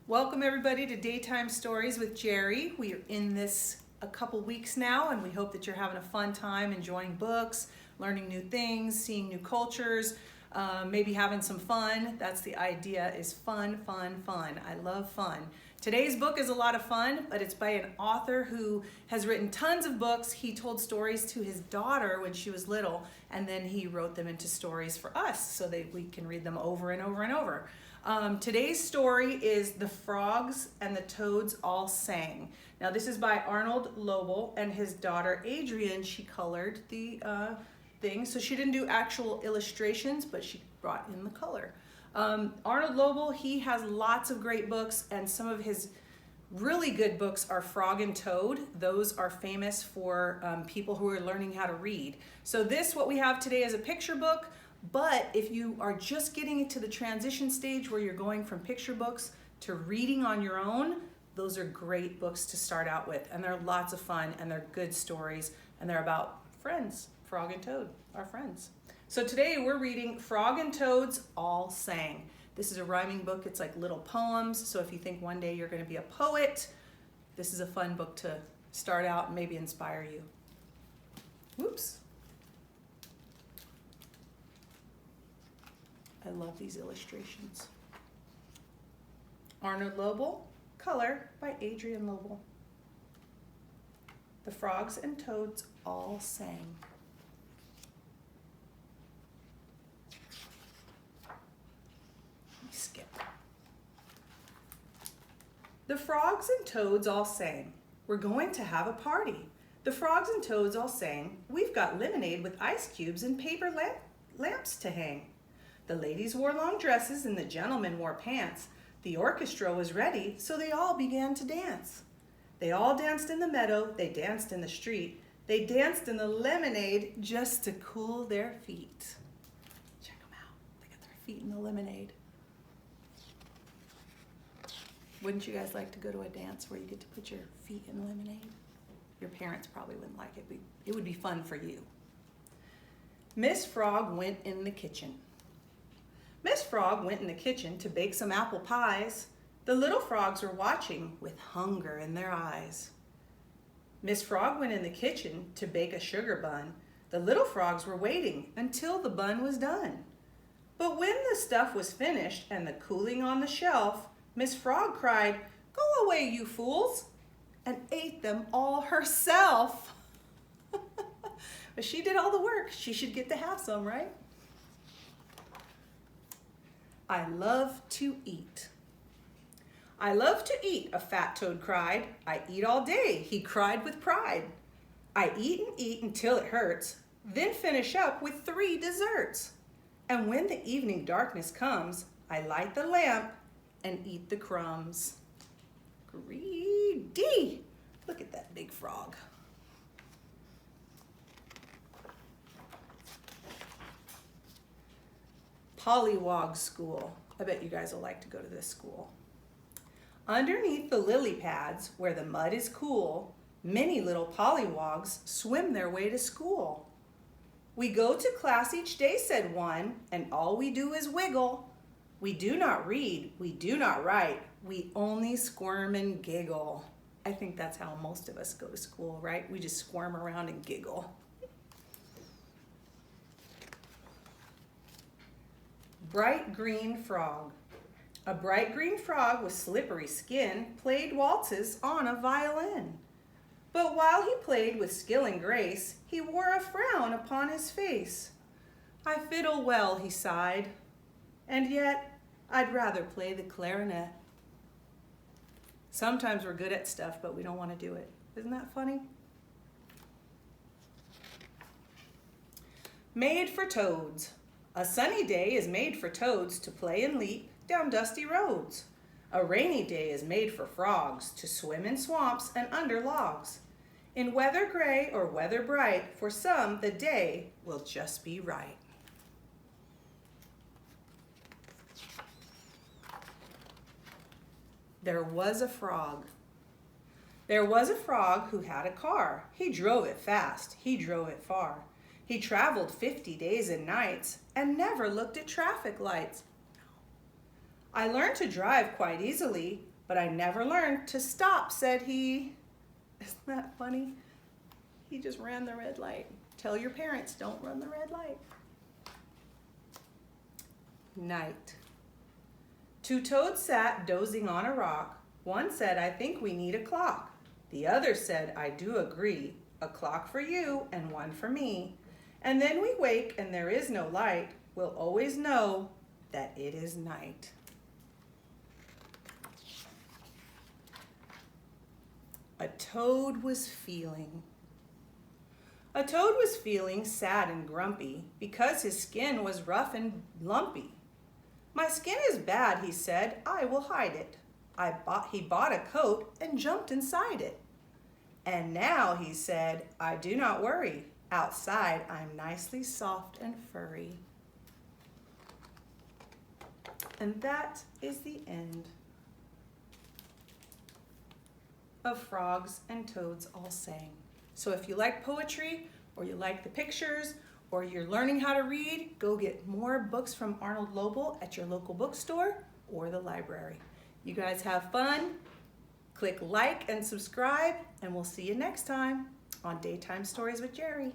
Welcome everybody to Daytime Stories with Jeri. We are in this a couple weeks now, and we hope that you're having a fun time enjoying books, learning new things, seeing new cultures, maybe having some fun. That's the idea, is fun, fun, fun. I love fun. Today's book is a lot of fun, but it's by an author who has written tons of books. He told stories to his daughter when she was little, and then he wrote them into stories for us so that we can read them over and over and over. Today's story is The Frogs and the Toads All Sang. Now this is by Arnold Lobel and his daughter Adrian. She colored the thing, so she didn't do actual illustrations, but she brought in the color. Arnold Lobel, he has lots of great books, and some of his really good books are Frog and Toad. Those are famous for people who are learning how to read. So this, what we have today, is a picture book. But if you are just getting into the transition stage where you're going from picture books to reading on your own, those are great books to start out with. And they're lots of fun, and they're good stories, and they're about friends. Frog and Toad are friends. So today we're reading Frog and Toads All Sang. This is a rhyming book. It's like little poems. So if you think one day you're going to be a poet, this is a fun book to start out and maybe inspire you. Whoops. I love these illustrations. Arnold Lobel, color by Adrian Lobel. The Frogs and Toads All Sang. Let me skip. The frogs and toads all sang, "We're going to have a party." The frogs and toads all sang, "We've got lemonade with ice cubes and paper lamps to hang." The ladies wore long dresses and the gentlemen wore pants. The orchestra was ready, so they all began to dance. They all danced in the meadow, they danced in the street, they danced in the lemonade just to cool their feet. Check them out. They got their feet in the lemonade. Wouldn't you guys like to go to a dance where you get to put your feet in lemonade? Your parents probably wouldn't like it, but it would be fun for you. Miss Frog went in the kitchen. Miss Frog went in the kitchen to bake some apple pies. The little frogs were watching with hunger in their eyes. Miss Frog went in the kitchen to bake a sugar bun. The little frogs were waiting until the bun was done. But when the stuff was finished and the cooling on the shelf, Miss Frog cried, "Go away, you fools," and ate them all herself. But she did all the work. She should get to have some, right? I love to eat. "I love to eat," a fat toad cried. "I eat all day," he cried with pride. "I eat and eat until it hurts, then finish up with 3 desserts. And when the evening darkness comes, I light the lamp and eat the crumbs." Greedy! Look at that big frog. Pollywog School. I bet you guys will like to go to this school. Underneath the lily pads, where the mud is cool, many little pollywogs swim their way to school. "We go to class each day," said one, "and all we do is wiggle. We do not read, we do not write, we only squirm and giggle." I think that's how most of us go to school, right? We just squirm around and giggle. Bright green frog. A bright green frog with slippery skin played waltzes on a violin. But while he played with skill and grace, he wore a frown upon his face. "I fiddle well," he sighed, "and yet I'd rather play the clarinet." Sometimes we're good at stuff, but we don't want to do it. Isn't that funny? Made for toads. A sunny day is made for toads to play and leap down dusty roads. A rainy day is made for frogs to swim in swamps and under logs. In weather gray or weather bright, for some the day will just be right. There was a frog. There was a frog who had a car. He drove it fast, he drove it far. He traveled 50 days and nights and never looked at traffic lights. I learned to drive quite easily. but I never learned to stop, said he. Isn't that funny? He just ran the red light. Tell your parents, don't run the red light. Night. Two toads sat dozing on a rock. One said, I think we need a clock. The other said, I do agree. A clock for you and one for me. And then we wake and there is no light. We'll always know that it is night. A toad was feeling. A toad was feeling sad and grumpy because his skin was rough and lumpy. My skin is bad, he said, I will hide it. He bought a coat and jumped inside it. And now, he said, I do not worry. Outside, I'm nicely soft and furry. And that is the end of Frogs and Toads All Sang. So if you like poetry, or you like the pictures, or you're learning how to read, go get more books from Arnold Lobel at your local bookstore or the library. You guys have fun. Click like and subscribe, and we'll see you next time on Daytime Stories with Jeri.